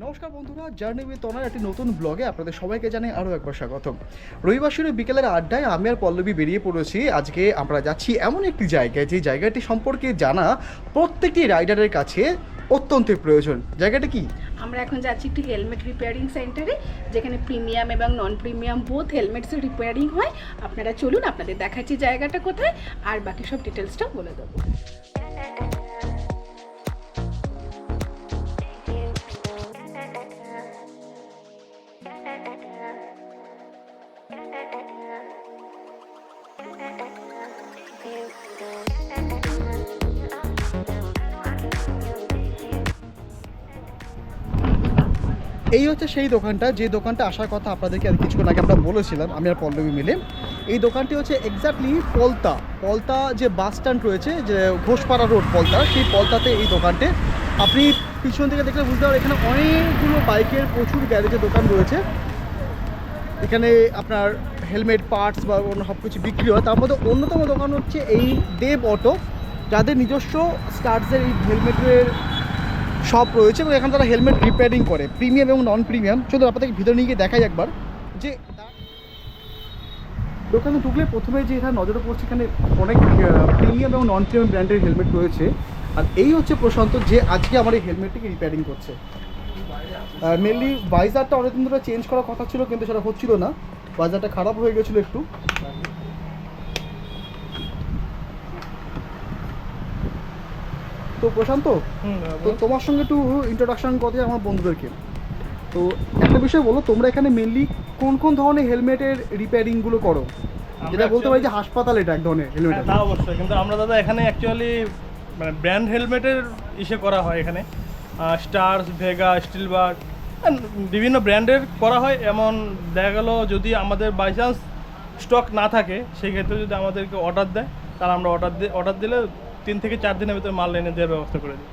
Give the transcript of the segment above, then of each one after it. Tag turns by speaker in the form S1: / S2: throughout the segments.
S1: নমস্কার বন্ধুরা, journey with honour একটি নতুন ব্লগে আপনাদের সবাইকে জানাই আরও একবার স্বাগতম। রবিবার বিকেলের আড্ডায় আমি আর পল্লবী বেরিয়ে পড়েছি। আজকে আমরা যাচ্ছি এমন একটি জায়গায়, যে জায়গাটি সম্পর্কে জানা প্রত্যেকটি রাইডারের কাছে অত্যন্ত প্রয়োজন। জায়গাটা কি?
S2: আমরা এখন যাচ্ছি একটি হেলমেট রিপেয়ারিং সেন্টারে, যেখানে প্রিমিয়াম এবং নন প্রিমিয়াম বোথ হেলমেটসের রিপেয়ারিং হয়। আপনারা চলুন, আপনাদের দেখাচ্ছি জায়গাটা কোথায়, আর বাকি সব ডিটেলসটাও বলে দেবো।
S1: এই হচ্ছে সেই দোকানটা, যে দোকানটা আসার কথা আপনাদেরকে আর কিছুক্ষণ আগে আমরা বলেছিলাম আমি আর পল্লবী মিলে। এই দোকানটি হচ্ছে এক্স্যাক্টলি পলতা যে বাস স্ট্যান্ড রয়েছে, যে ঘোষপাড়া রোড পলতা, সেই পলতাতে এই দোকানটি। আপনি পিছন থেকে দেখলে বুঝতে পারবেন এখানে অনেকগুলো বাইকের প্রচুর গ্যারেজের দোকান রয়েছে। এখানে আপনার হেলমেট পার্টস বা অন্য সব কিছু বিক্রি হয়। তার মধ্যে অন্যতম দোকান হচ্ছে এই দেব অটো, যাদের নিজস্ব স্টার্টসের এই হেলমেটের শপ রয়েছে এবং এখানে তারা হেলমেট রিপেয়ারিং করে, প্রিমিয়াম এবং নন প্রিমিয়াম। চলুন আপনাদেরকে ভিতরে নিয়ে গিয়ে দেখাই একবার। যে দোকানে ঢুকলে প্রথমে যে এখানে নজরে পড়ছে, এখানে অনেক প্রিমিয়াম এবং নন প্রিমিয়াম ব্র্যান্ডের হেলমেট রয়েছে। আর এই হচ্ছে প্রশান্ত, যে আজকে আমার এই হেলমেটটিকে রিপেয়ারিং করছে। মেনলি ভাইজারটা অনেকদিন ধরে চেঞ্জ করার কথা ছিল, কিন্তু সেটা হচ্ছিল না, ভাইজারটা খারাপ হয়ে গেছিলো একটু। তো প্রশান্ত, তো তোমার সঙ্গে একটু ইন্ট্রোডাকশন করতে আমার বন্ধুদেরকে। তো একটা বিষয় বলো, তোমরা এখানে মেনলি কোন কোন ধরনের হেলমেটের রিপেয়ারিংগুলো করো? যেটা বলতে পারি যে হাসপাতাল এটা এক ধরনের হেলমেট।
S3: তা অবশ্যই, কিন্তু আমরা দাদা এখানে অ্যাকচুয়ালি মানে ব্র্যান্ড হেলমেটের ইসে করা হয়। এখানে স্টার্স, ভেগা, স্টিলবার্গ বিভিন্ন ব্র্যান্ডের করা হয়। এমন দেখা গেল যদি আমাদের বাই চান্স স্টক না থাকে, সেই ক্ষেত্রে যদি আমাদেরকে অর্ডার দেয়, তাহলে আমরা অর্ডার দিলে 3 থেকে 4 দিনের ভিতরে মাল এনে দেওয়ার ব্যবস্থা করে দিই।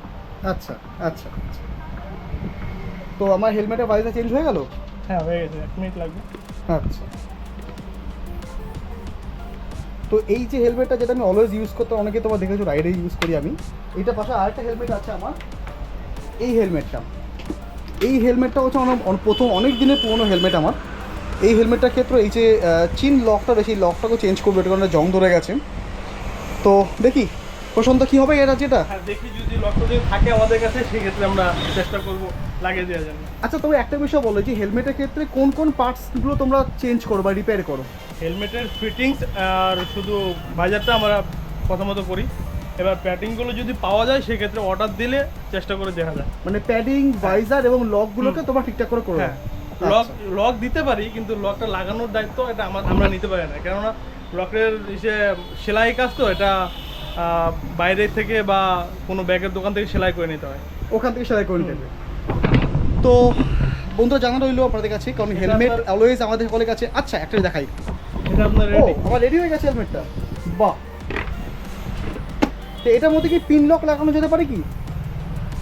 S1: আচ্ছা আচ্ছা আচ্ছা। তো আমার হেলমেটের ভাইজার চেঞ্জ হয়ে গেল?
S3: হ্যাঁ, হয়ে গেছে, 1 মিনিট লাগবে।
S1: আচ্ছা। তো এই যে হেলমেটটা, যেটা আমি অলওয়েজ ইউজ করতে, অনেকে তোমার দেখেছো রাইডে ইউজ করি আমি, এইটা পাশে আরেকটা হেলমেট আছে আমার, এই হেলমেটটা হচ্ছে প্রথম অনেক দিনের পুরোনো হেলমেট আমার। এই হেলমেটটার ক্ষেত্রে এই যে চিন লকটা রয়েছে, এই লকটাকেও চেঞ্জ করবো, এটা কারণে জং ধরে গেছে। তো দেখি প্রশান্ত কী হবে এটা, যেটা
S3: দেখি যদি লক্ষ্য যদি থাকে আমাদের কাছে, সেই ক্ষেত্রে আমরা চেষ্টা করবো লাগিয়ে দেওয়ার জন্য।
S1: আচ্ছা, তবে একটা বিষয় বলো, যে হেলমেটের ক্ষেত্রে কোন কোন পার্টসগুলো তোমরা চেঞ্জ করো বা রিপেয়ার করো?
S3: হেলমেটের ফিটিংস আর শুধু ভাইজারটা আমরা প্রথমত করি। এবার প্যাডিংগুলো যদি পাওয়া যায়, সেক্ষেত্রে অর্ডার দিলে চেষ্টা করে দেখা যায়।
S1: মানে প্যাডিং, ভাইজার এবং লকগুলোকে তোমরা ঠিকঠাক করে করো?
S3: হ্যাঁ, লক দিতে পারি, কিন্তু লকটা লাগানোর দায়িত্ব এটা আমরা নিতে পারি না, কেননা লকের সেলাই কাজ তো এটা বাইরে থেকে বা কোনো ব্যাগের দোকান থেকে সেলাই করে নিতে হয়,
S1: ওখান থেকে সেলাই করে নিতে হবে। তো বন্ধুরা জানা রইলো আপনাদের কাছে, কারণ হেলমেট অলওয়েজ আমাদের সকলের কাছে। আচ্ছা, একটা দেখাই,
S3: এটা আপনার রেডি।
S1: আমার রেডি হয়ে গেছে হেলমেটটা। বাহ! তো এটার মধ্যে কি পিন লক লাগানো যেতে পারে কি?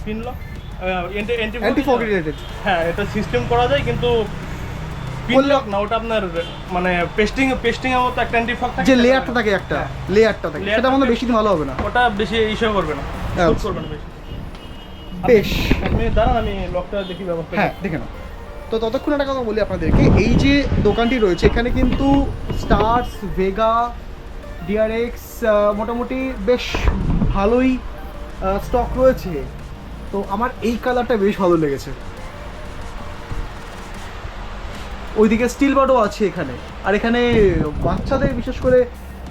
S3: Pin lock
S1: anti fog related?
S3: হ্যাঁ, এটা সিস্টেম করা যায়, কিন্তু পিন লক না, ওটা আপনার মানে পেস্টিং এর মতো একটা অ্যান্টি ফগ থাকে,
S1: যে লেয়ারটা থাকে, একটা লেয়ারটা থাকে, সেটা আমাদের বেশি দিন ভালো হবে না,
S3: ওটা বেশি ইস্যু করবে না, শুট করবে না বেশি।
S1: বেশ,
S3: আপনি দাঁড়ান, আমি লকটা দেখি ব্যবস্থা।
S1: হ্যাঁ দেখে নাও। তো ততক্ষণ একটা কথা বলি আপনাদেরকে, এই যে দোকানটি রয়েছে, এখানে কিন্তু স্টার্স, ভেগা, ডিআরএক্স মোটামুটি বেশ ভালোই স্টক রয়েছে। তো আমার এই কালারটা বেশ ভালো লেগেছে। ওইদিকে স্টিল বার্ডও আছে এখানে, আর এখানে বাচ্চাদের বিশেষ করে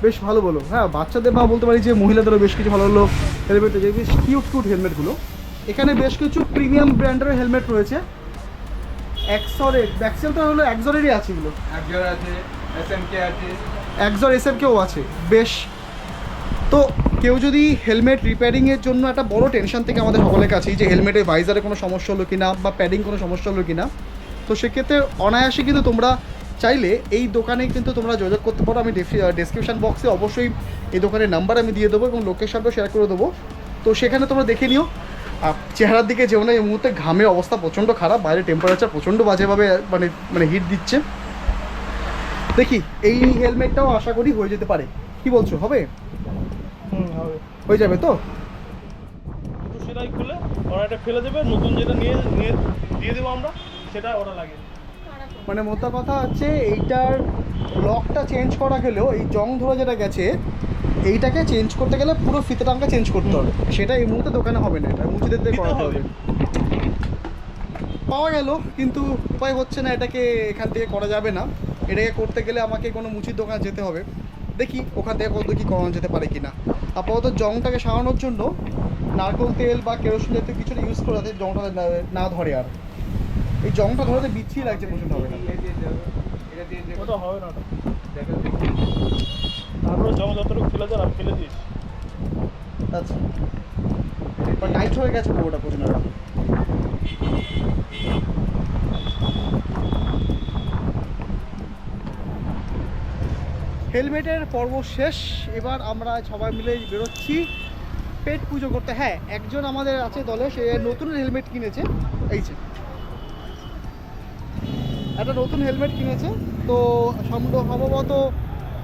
S1: বেশ ভালো বলো, হ্যাঁ বাচ্চাদের বা বলতে পারি যে মহিলাদেরও বেশ কিছু ভালো ভালো হেলমেট রয়েছে, বেশ কিউট হেলমেটগুলো। এখানে বেশ কিছু প্রিমিয়াম ব্র্যান্ডের হেলমেট রয়েছে। ব্যাক্সেলটা হলো একজনেরই আছে, এগুলো
S4: একজোর আছে, এসএমকে আছে,
S1: একজর এসএমকেও আছে। বেশ, তো কেউ যদি হেলমেট রিপেয়ারিংয়ের জন্য একটা বড় টেনশন থেকে আমাদের সকলের কাছেই, যে হেলমেটের ভাইজারে কোনো সমস্যা হলো কিনা বা প্যাডিং কোনো সমস্যা হলো কিনা, তো সেক্ষেত্রে অনায়াসে কিন্তু তোমরা চাইলে এই দোকানে কিন্তু তোমরা যোগাযোগ করতে পারো। আমি ডেসক্রিপশন বক্সে অবশ্যই এই দোকানের নাম্বার আমি দিয়ে দেবো এবং লোকেশনটাও শেয়ার করে দেবো। তো সেখানে তোমরা দেখে নিও। আর চেহারার দিকে যেমন এই মুহূর্তে ঘামের অবস্থা প্রচণ্ড খারাপ, বাইরে টেম্পারেচার প্রচণ্ড বাজেভাবে মানে হিট দিচ্ছে। দেখি এই হেলমেটটাও আশা করি হয়ে যেতে পারে। কি বলছো, হবে?
S3: হবে,
S1: হয়ে যাবে তো?
S3: সেটা ওটাই খুলে ওরা এটা ফেলে দেবে, নতুন যেটা নিয়ে নিয়ে দিয়ে দেবো আমরা, সেটা ওরা লাগিয়ে দেবে।
S1: মানে মোটা কথা হচ্ছে এইটার লকটা চেঞ্জ করা গেলেও এই জং ধরে যেটা গেছে এইটাকে চেঞ্জ করতে গেলে পুরো ফিতেটাকে চেঞ্জ করতে হবে, সেটা এই মুহূর্তে দোকানে হবে না, এটা মুচিদের দিয়ে করাতে হবে। পাওয়া গেল কিন্তু উপায় হচ্ছে না, এটাকে এখান থেকে করা যাবে না, এটাকে করতে গেলে আমাকে কোনো মুচির দোকানে যেতে হবে। দেখি ওখান থেকে কত কী করানো যেতে পারে কিনা। আপাতত জংটাকে সারানোর জন্য নারকেল তেল বা কেরোসিন জাতীয় কিছুটা ইউজ করে যাতে জংটা না ধরে। আর এই জংটা ধরতে বিচ্ছি লাগছে প্রচুর, হবে না।
S3: ওটা হবে না ওটা। তারপরে জমা যতটুকু ফেলে দেওয়ার আমি ফেলে দিয়েছি।
S1: আচ্ছা, টাইট হয়ে গেছে পুরোটা প্রচুর। হেলমেটের পর্ব শেষ, এবার আমরা সবাই মিলে বেরোচ্ছি পেট পুজো করতে। হ্যাঁ, একজন আমাদের আছে দলে, সে নতুন হেলমেট কিনেছে, এই যে একটা নতুন হেলমেট কিনেছে। তো সম্ভবত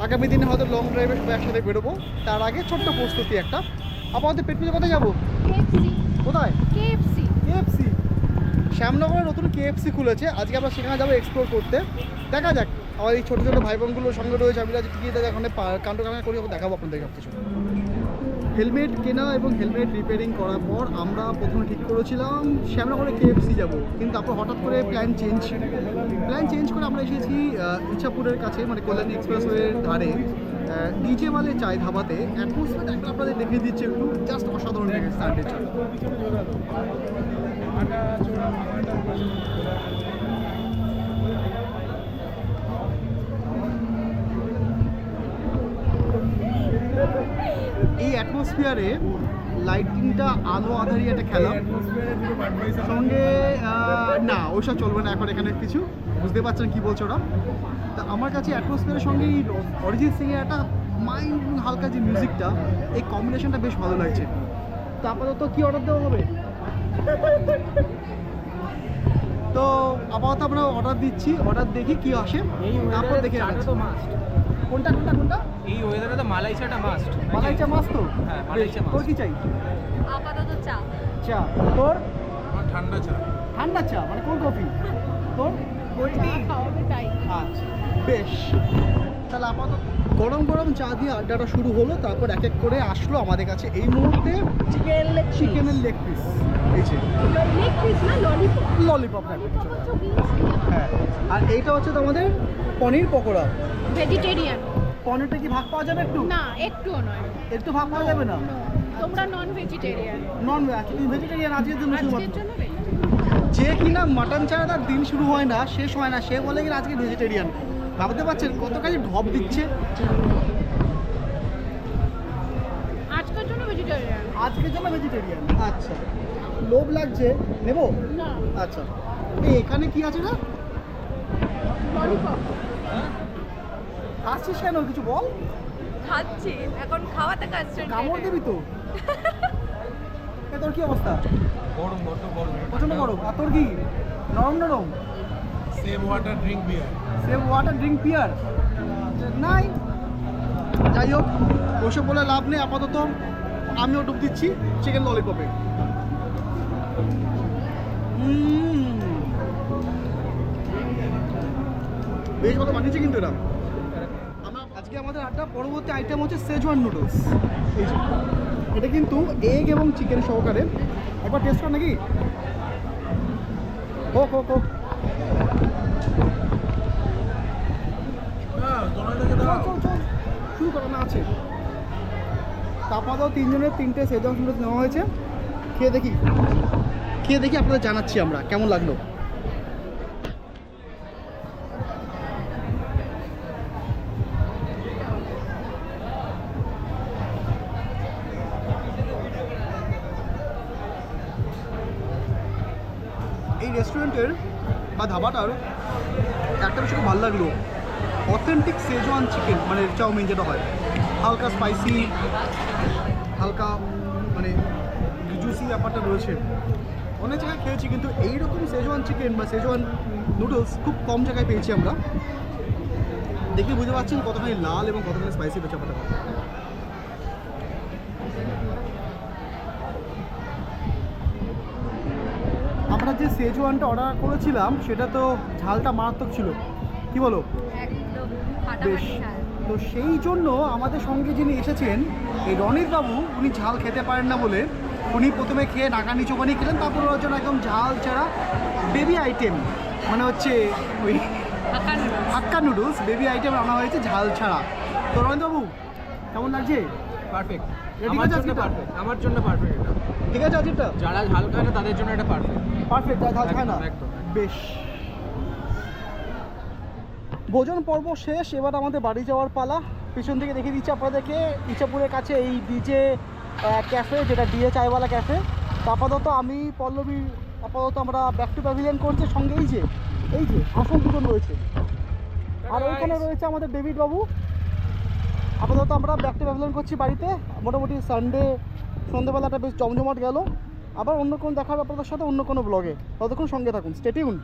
S1: আগামী দিনে হয়তো লং ড্রাইভে সবাই একসাথে বেরোবো, তার আগে ছোট্ট প্রস্তুতি একটা। আপাতত পেট পুজো কোথায় যাবো? কোথায়? কেএফসি। শ্যামনগরে নতুন কেএফসি খুলেছে, আজকে আমরা সেখানে যাবো এক্সপ্লোর করতে। দেখা যাক, আমার এই ছোটো ছোটো ভাই বোনগুলোর সঙ্গে রয়েছে, আমি আজ টিকিয়ে ওখানে কাণ্ড কারখানা করি, দেখাবো আপনাদের সব কিছু। হেলমেট কেনা এবং হেলমেট রিপেয়ারিং করার পর আমরা প্রথমে ঠিক করেছিলাম শ্যামনগরে কেএফসি যাব, কিন্তু তারপর হঠাৎ করে প্ল্যান চেঞ্জ করে আমরা এসেছি ইচ্ছাপুরের কাছে, মানে কল্যাণী এক্সপ্রেসওয়ের ধারে ডিজে ওয়ালে চায় ধাবাতে। অ্যাটমসফিয়ার একটা আপনাদের দেখিয়ে দিচ্ছে একটু, জাস্ট অসাধারণ লেগেছে সানডে চা। এই অ্যাটমসফিয়ারে লাইটিংটা আলো আধারি একটা খেলা সঙ্গে না ওইসব চলবে না এখন এখানে কিছু, বুঝতে পারছেন কি বলছো ওরা। তা আমার কাছে অ্যাটমসফিয়ারের সঙ্গে এই অরিজিৎ সিংয়ের একটা মাইন্ড হালকা যে মিউজিকটা, এই কম্বিনেশনটা বেশ ভালো লাগছে। তো আপাতত কী অর্ডার দেওয়া হবে? তো আপাতত আমরা অর্ডার দিচ্ছি, অর্ডার দেখি কি আসে, তারপর দেখে কোনটা
S5: এই ওয়েদারে তো মালাই চাটা মাস্ট।
S1: মালাই চা মাছ তো?
S5: হ্যাঁ, মালাই চা
S1: তোর কি চাই?
S6: আপাতত চা।
S1: চা। তোর?
S4: আমার ঠান্ডা চা।
S1: ঠান্ডা চা মানে কোল্ড কফি? তোর?
S6: খাওয়াবে তাই।
S1: আচ্ছা, বেশ। তাহলে আপাতত গরম গরম চা দিয়ে আড্ডাটা শুরু হলো, তারপর এক এক করে আসলো আমাদের কাছে এই মুহূর্তে চিকেনের লেগ পিস, এই যে
S2: লেগ পিস না, ললিপপ।
S1: ললিপপ। হ্যাঁ, আর এইটা হচ্ছে তোমাদের পনির পকোড়া।
S2: ভেজিটেরিয়ান
S1: পনিরটা কি ভাগ পাওয়া যাবে একটু?
S2: না, একটুও নয়।
S1: একটু ভাগ পাওয়া যাবে না?
S2: তোমরা নন ভেজিটেরিয়ান।
S1: নন ভেজিটেরিয়ান আজকের জন্য
S2: আজকের
S1: শুধুমাত্র।
S2: জন্য
S1: যে কিনা মাটন ছাড়া তার দিন শুরু হয় না, শেষ হয় না, সে বলে কিনা আজকে ভেজিটেরিয়ান। ভাবতে পারছেন কত কাজে ঢপ দিচ্ছে।
S2: আজকের জন্য ভেজিটেরিয়ান।
S1: আজকের জন্য ভেজিটেরিয়ান। আচ্ছা, লোভ লাগছে, নেব?
S2: না,
S1: আচ্ছা, এই এখানে কি আছে না?
S2: ললিপপ।
S1: আসছিস কেন, কিছু বল।
S6: খাচ্ছি, এখন খাওয়াতে কাছে।
S1: কামড় দিবি তো? তোর কি অবস্থা?
S4: গরম, বড্ড গরম।
S1: প্রচন্ড গরম। আর তোর কি নরম?
S4: সেভ ওয়াটার ড্রিঙ্ক বিয়ার।
S1: সেভ ওয়াটার ড্রিঙ্ক পিয়ার নাই। যাই হোক, ওসব বলে লাভ নেই, আপাতত আমিও ডুব দিচ্ছি চিকেন ললিপপে। বেশ ভালো বানিয়েছে কিন্তু এটা। আজকে আমাদের আড্ডা পরবর্তী আইটেম হচ্ছে সেজওয়ান নুডলস। এই যে এটা কিন্তু এগ এবং চিকেন সহকারে, একবার টেস্ট কর নাকি? হোক চল শুরু করানো আছে। তারপরেও তিনজনের তিনটে সেজওয়ান নুডলস নেওয়া হয়েছে। খেয়ে দেখি আপনাদের জানাচ্ছি আমরা কেমন লাগলো। এই রেস্টুরেন্টের বা ধাবাটার একটা বিষয় খুব ভালো লাগলো, অথেন্টিক সেজওয়ান চিকেন, মানে চাউমিন যেটা হয়, হালকা স্পাইসি, হালকা মানে জুসি ব্যাপারটা রয়েছে। অনেক জায়গায় খেয়েছি কিন্তু এইরকম সেজওয়ান চিকেন বা সেজওয়ান নুডলস খুব কম জায়গায় পেয়েছি আমরা। দেখে বুঝতে পারছেন কতখানি লাল এবং কতখানি স্পাইসি ব্যাপারটা। আমরা যে সেজওয়ানটা অর্ডার করেছিলাম সেটা তো ঝালটা মারাত্মক ছিল, কি বলো?
S6: একদম
S1: বেশ,
S6: ফাটাফাটি ঝাল।
S1: তো সেই জন্য আমাদের সঙ্গে যিনি এসেছেন এই রনিত বাবু, উনি ঝাল খেতে পারেন না বলে উনি প্রথমে খেয়ে নাকানি চোখানি খেলেন, তারপর ওর জন্য একদম ঝাল ছাড়া বেবি আইটেম, মানে হচ্ছে ওই হাক্কা নুডলস বেবি আইটেম আনা হয়েছে ঝাল ছাড়া। তো রনিত বাবু কেমন লাগছে?
S5: পারফেক্ট।
S1: এটা ঠিক
S5: আমার
S1: আছে
S5: জন্য
S1: আজকেটা?
S5: পারফেক্ট, আমার জন্য পারফেক্ট এটা।
S1: ঠিক আছে আজকেরটা
S5: যারা ঝাল খায় না তাদের জন্য এটা পারফেক্ট।
S1: পারফেক্ট, ঝাল খায় না,
S5: একদম, একদম।
S1: বেশ। ভোজন পর্ব শেষ, এবার আমাদের বাড়ি যাওয়ার পালা। পিছন থেকে দেখিয়ে দিচ্ছি আপনাদেরকে ইচ্ছাপুরের কাছে এই ডিজে ক্যাফে, যেটা ডিজে চায়ওয়ালা ক্যাফে। তো আপাতত আমি পল্লবী আপাতত আমরা ব্যাক টু প্যাভিলিয়ন করছি, সঙ্গে এই যে আসন দুজন রয়েছে, আর ওইখানে রয়েছে আমাদের ডেভিড বাবু। আপাতত আমরা ব্যাক টু প্যাভিলিয়ন করছি বাড়িতে। মোটামুটি সানডে সন্ধ্যেবেলাটা বেশ জমজমাট গেল। আবার অন্য কোনো দেখার আপনাদের সাথে অন্য কোনো ব্লগে, ততক্ষণ সঙ্গে থাকুন, স্টে টিউনড।